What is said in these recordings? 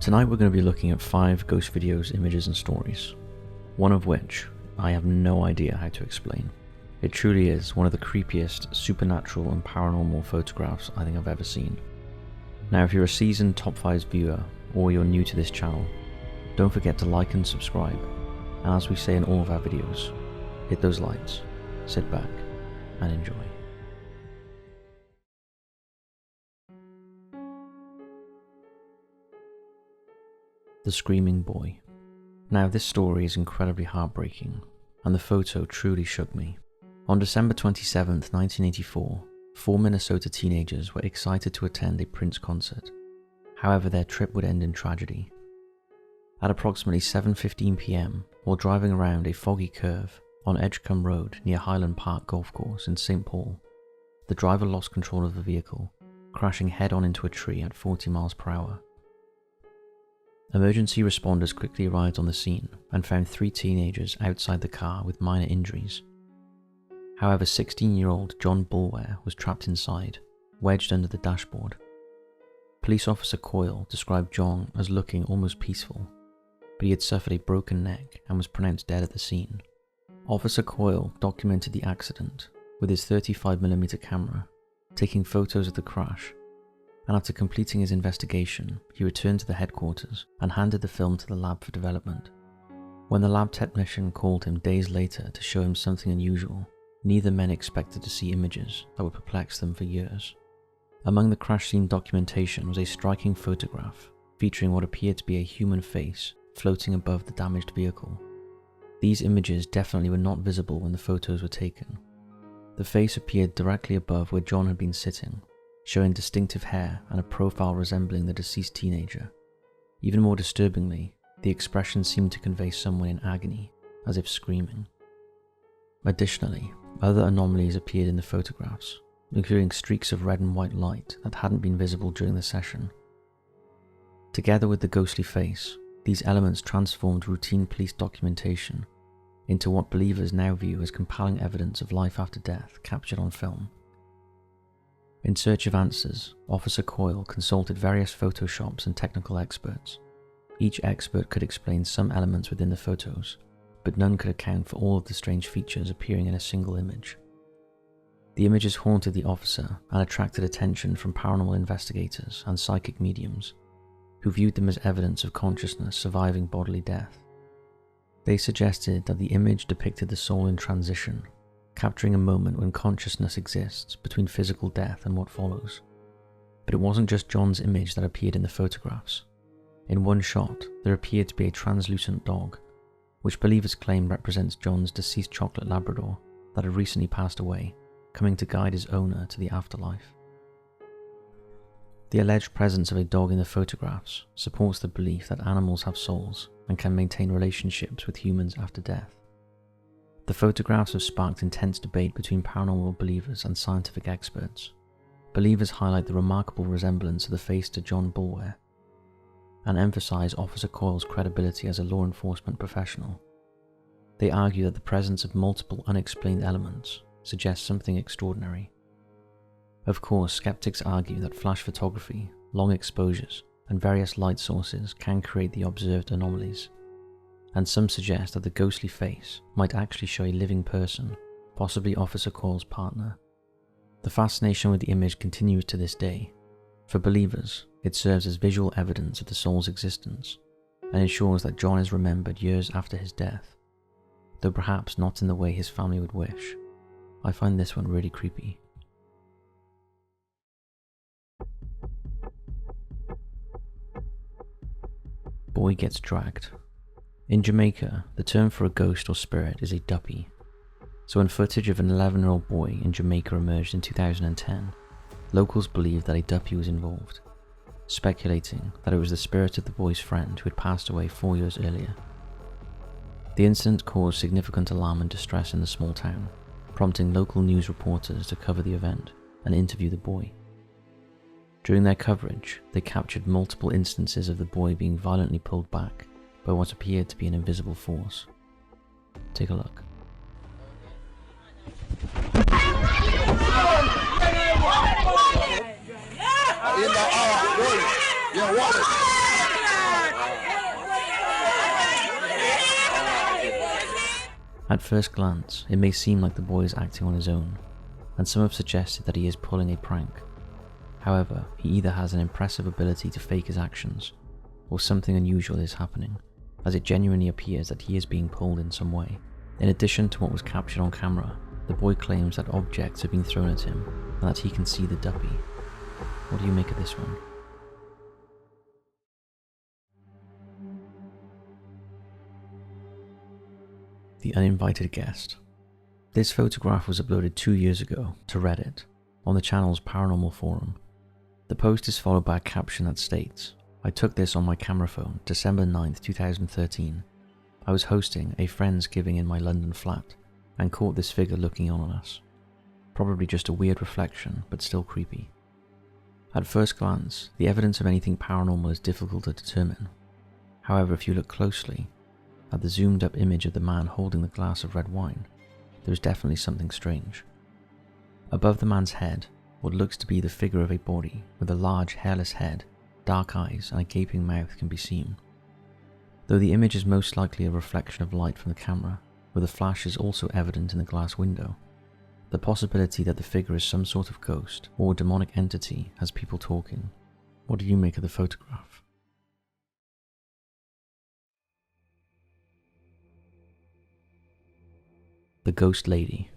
Tonight we're going to be looking at 5 ghost videos, images and stories, one of which I have no idea how to explain. It truly is one of the creepiest supernatural and paranormal photographs I think I've ever seen. Now if you're a seasoned Top 5 viewer or you're new to this channel, don't forget to like and subscribe, and as we say in all of our videos, hit those lights, sit back and enjoy. The Screaming Boy. Now this story is incredibly heartbreaking, and the photo truly shook me. On December 27th, 1984, 4 Minnesota teenagers were excited to attend a Prince concert. However, their trip would end in tragedy. At approximately 7:15 p.m, while driving around a foggy curve on Edgecombe Road near Highland Park Golf Course in St. Paul, the driver lost control of the vehicle, crashing head-on into a tree at 40 miles per hour. Emergency responders quickly arrived on the scene and found 3 teenagers outside the car with minor injuries. However, 16-year-old John Bulwer was trapped inside, wedged under the dashboard. Police officer Coyle described John as looking almost peaceful, but he had suffered a broken neck and was pronounced dead at the scene. Officer Coyle documented the accident with his 35mm camera, taking photos of the crash, and after completing his investigation, he returned to the headquarters and handed the film to the lab for development. When the lab technician called him days later to show him something unusual, neither men expected to see images that would perplex them for years. Among the crash scene documentation was a striking photograph featuring what appeared to be a human face floating above the damaged vehicle. These images definitely were not visible when the photos were taken. The face appeared directly above where John had been sitting, showing distinctive hair and a profile resembling the deceased teenager. Even more disturbingly, the expression seemed to convey someone in agony, as if screaming. Additionally, other anomalies appeared in the photographs, including streaks of red and white light that hadn't been visible during the session. Together with the ghostly face, these elements transformed routine police documentation into what believers now view as compelling evidence of life after death captured on film. In search of answers, Officer Coyle consulted various photoshops and technical experts. Each expert could explain some elements within the photos, but none could account for all of the strange features appearing in a single image. The images haunted the officer and attracted attention from paranormal investigators and psychic mediums, who viewed them as evidence of consciousness surviving bodily death. They suggested that the image depicted the soul in transition, capturing a moment when consciousness exists between physical death and what follows. But it wasn't just John's image that appeared in the photographs. In one shot, there appeared to be a translucent dog, which believers claim represents John's deceased chocolate Labrador that had recently passed away, coming to guide his owner to the afterlife. The alleged presence of a dog in the photographs supports the belief that animals have souls and can maintain relationships with humans after death. The photographs have sparked intense debate between paranormal believers and scientific experts. Believers highlight the remarkable resemblance of the face to John Bulwer and emphasize Officer Coyle's credibility as a law enforcement professional. They argue that the presence of multiple unexplained elements suggests something extraordinary. Of course, skeptics argue that flash photography, long exposures, and various light sources can create the observed anomalies, and some suggest that the ghostly face might actually show a living person, possibly Officer Coyle's partner. The fascination with the image continues to this day. For believers, it serves as visual evidence of the soul's existence, and ensures that John is remembered years after his death, though perhaps not in the way his family would wish. I find this one really creepy. Boy gets dragged. In Jamaica, the term for a ghost or spirit is a duppy. So when footage of an 11-year-old boy in Jamaica emerged in 2010, locals believed that a duppy was involved, speculating that it was the spirit of the boy's friend who had passed away 4 years earlier. The incident caused significant alarm and distress in the small town, prompting local news reporters to cover the event and interview the boy. During their coverage, they captured multiple instances of the boy being violently pulled back by what appeared to be an invisible force. Take a look. Yeah, wallet. At first glance, it may seem like the boy is acting on his own, and some have suggested that he is pulling a prank. However, he either has an impressive ability to fake his actions, or something unusual is happening, as it genuinely appears that he is being pulled in some way. In addition to what was captured on camera, the boy claims that objects have been thrown at him, and that he can see the duppy. What do you make of this one? The Uninvited Guest. This photograph was uploaded 2 years ago to Reddit, on the channel's paranormal forum. The post is followed by a caption that states, "I took this on my camera phone December 9th, 2013. I was hosting a Friendsgiving in my London flat and caught this figure looking on us. Probably just a weird reflection, but still creepy." At first glance, the evidence of anything paranormal is difficult to determine. However, if you look closely at the zoomed up image of the man holding the glass of red wine, there is definitely something strange. Above the man's head, what looks to be the figure of a body with a large hairless head, dark eyes and a gaping mouth can be seen. Though the image is most likely a reflection of light from the camera, where the flash is also evident in the glass window, the possibility that the figure is some sort of ghost or demonic entity has people talking. What do you make of the photograph? The Ghost Lady.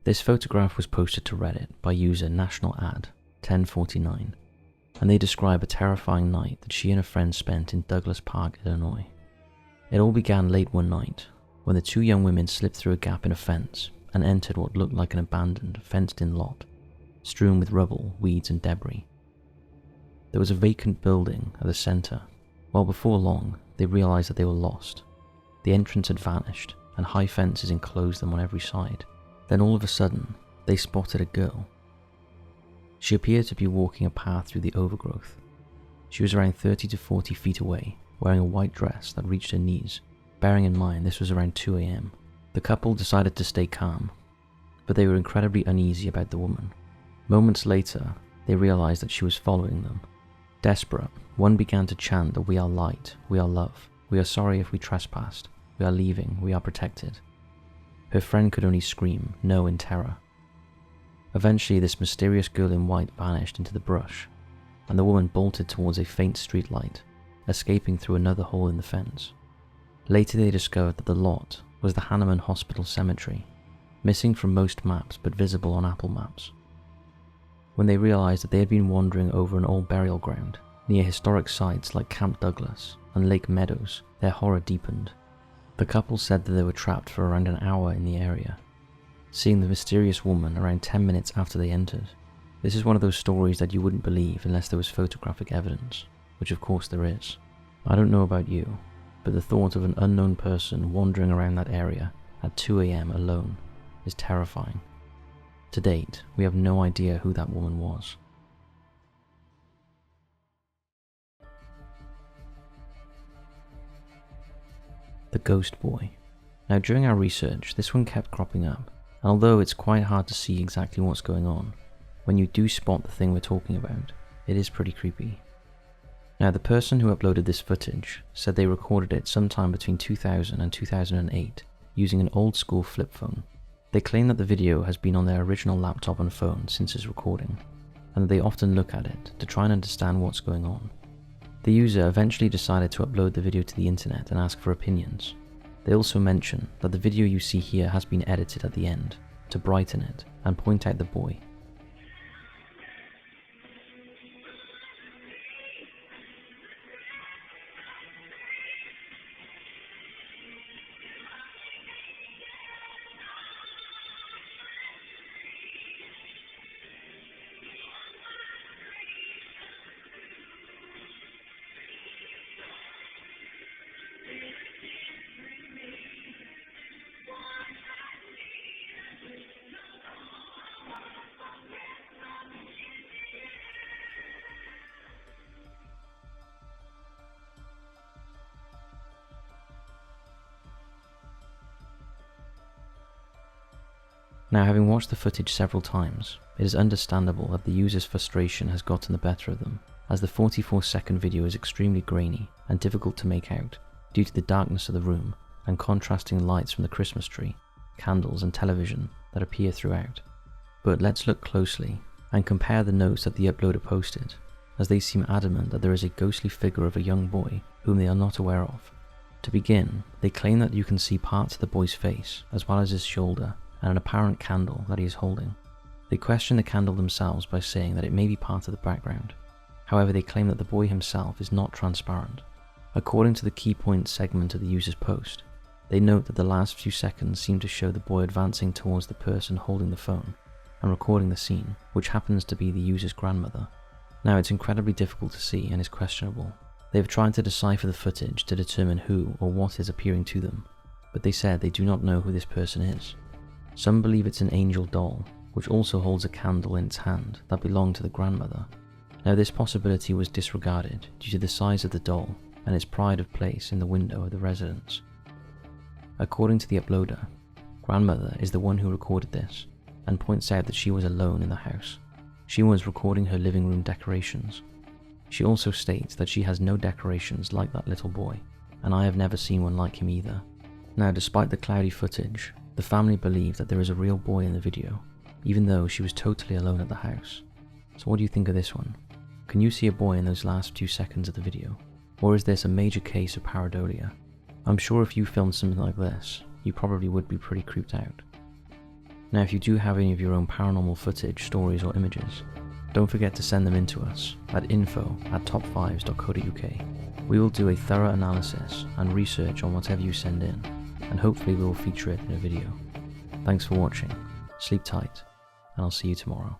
This photograph was posted to Reddit by user NationalAd1049, and they describe a terrifying night that she and a friend spent in Douglas Park, Illinois. It all began late one night, when the two young women slipped through a gap in a fence and entered what looked like an abandoned, fenced-in lot, strewn with rubble, weeds and debris. There was a vacant building at the center. While before long, they realized that they were lost. The entrance had vanished, and high fences enclosed them on every side. Then all of a sudden, they spotted a girl. She appeared to be walking a path through the overgrowth. She was around 30 to 40 feet away, wearing a white dress that reached her knees. Bearing in mind this was around 2 a.m. The couple decided to stay calm, but they were incredibly uneasy about the woman. Moments later, they realized that she was following them. Desperate, one began to chant that "We are light, we are love, we are sorry if we trespassed, we are leaving, we are protected." Her friend could only scream "no" in terror. Eventually, this mysterious girl in white vanished into the brush, and the woman bolted towards a faint streetlight, escaping through another hole in the fence. Later they discovered that the lot was the Hahnemann Hospital Cemetery, missing from most maps but visible on Apple Maps. When they realized that they had been wandering over an old burial ground near historic sites like Camp Douglas and Lake Meadows, their horror deepened. The couple said that they were trapped for around an hour in the area, seeing the mysterious woman around 10 minutes after they entered. This is one of those stories that you wouldn't believe unless there was photographic evidence, which of course there is. I don't know about you, but the thought of an unknown person wandering around that area at 2 a.m. alone is terrifying. To date, we have no idea who that woman was. The Ghost Boy. Now, during our research, this one kept cropping up, and although it's quite hard to see exactly what's going on, when you do spot the thing we're talking about, it is pretty creepy. Now, the person who uploaded this footage said they recorded it sometime between 2000 and 2008 using an old school flip phone. They claim that the video has been on their original laptop and phone since its recording, and that they often look at it to try and understand what's going on. The user eventually decided to upload the video to the internet and ask for opinions. They also mention that the video you see here has been edited at the end to brighten it and point out the boy. Now, having watched the footage several times, it is understandable that the user's frustration has gotten the better of them, as the 44-second video is extremely grainy and difficult to make out due to the darkness of the room and contrasting lights from the Christmas tree. candles and television that appear throughout. But let's look closely and compare the notes that the uploader posted, as they seem adamant that there is a ghostly figure of a young boy whom they are not aware of. To begin, they claim that you can see parts of the boy's face, as well as his shoulder, and an apparent candle that he is holding. They question the candle themselves by saying that it may be part of the background. However, they claim that the boy himself is not transparent. According to the key points segment of the user's post, they note that the last few seconds seem to show the boy advancing towards the person holding the phone and recording the scene, which happens to be the user's grandmother. Now, it's incredibly difficult to see and is questionable. They have tried to decipher the footage to determine who or what is appearing to them, but they said they do not know who this person is. Some believe it's an angel doll, which also holds a candle in its hand that belonged to the grandmother. Now, this possibility was disregarded due to the size of the doll and its pride of place in the window of the residence. According to the uploader, grandmother is the one who recorded this and points out that she was alone in the house. She was recording her living room decorations. She also states that she has no decorations like that little boy, and I have never seen one like him either. Now, despite the cloudy footage, the family believe that there is a real boy in the video, even though she was totally alone at the house. So what do you think of this one? Can you see a boy in those last few seconds of the video? Or is this a major case of pareidolia? I'm sure if you filmed something like this, you probably would be pretty creeped out. Now, if you do have any of your own paranormal footage, stories or images, don't forget to send them in to us at info@top5s.co.uk. We will do a thorough analysis and research on whatever you send in, and hopefully we will feature it in a video. Thanks for watching, sleep tight, and I'll see you tomorrow.